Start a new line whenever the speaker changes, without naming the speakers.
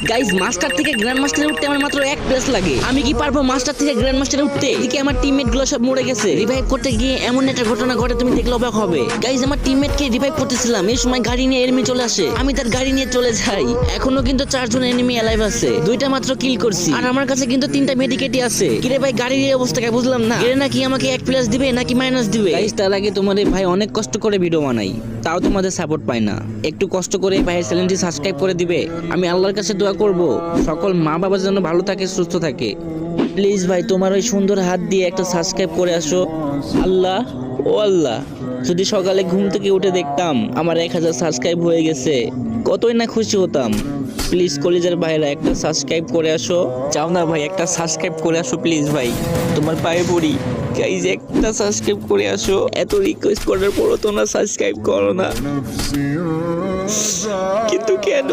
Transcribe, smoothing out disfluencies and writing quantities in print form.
Guys master থেকে grand মাস্টারে উঠতে আমার মাত্র 1 প্লেস লাগে। আমি কি পারবো মাস্টার থেকে গ্র্যান্ড মাস্টারে উঠতে? এদিকে আমার টিমমেট গুলো সব মরে গেছে। রিভাইভ করতে গিয়ে এমন একটা ঘটনা ঘটে তুমি দেখলে অবাক হবে। গাইস আমার টিমমেট কে রিভাইভ করতেছিলাম, এই সময় গাড়ি নিয়ে এনিমি চলে আসে। আমি তার গাড়ি নিয়ে চলে যাই। এখনো কিন্তু 4 জন এনিমি অ্যালাইভ আছে। 2টা মাত্র কিল করছি আর আমার কাছে কিন্তু 3টা মেডিকেটই আছে। কিরে ভাই গাড়ির এই অবস্থা কে বুঝলাম না। এর নাকি আমাকে 1 প্লাস দিবে নাকি মাইনাস দিবে? গাইস তার আগে তোমাদের ভাই অনেক কষ্ট করে ভিডিও বানাই, তাও তোমাদের সাপোর্ট পাই না। একটু কষ্ট করে ভাইয়ের চ্যানেলটি সাবস্ক্রাইব করে দিবে। আমি আল্লাহর কাছে দোয়া করব সকল মা বাবা যেন ভালো থাকে, সুস্থ থাকে। প্লিজ ভাই তোমার ওই সুন্দর হাত দিয়ে একটা সাবস্ক্রাইব করে আসো। আল্লাহ ও আল্লাহ, যদি সকালে ঘুম থেকে উঠে দেখতাম আমার 1000 সাবস্ক্রাইব হয়ে গেছে, কতই না খুশি হতাম। প্লিজ কলিজার ভাইরা একটা সাবস্ক্রাইব করে আসো। চাও না ভাই একটা সাবস্ক্রাইব করে আসো প্লিজ ভাই, তোমার পায়ে পড়ি। গাইজ একটা সাবস্ক্রাইব করে আসো। এত রিকোয়েস্ট করার পরও তোমরা সাবস্ক্রাইব করো না, কিন্তু কেন?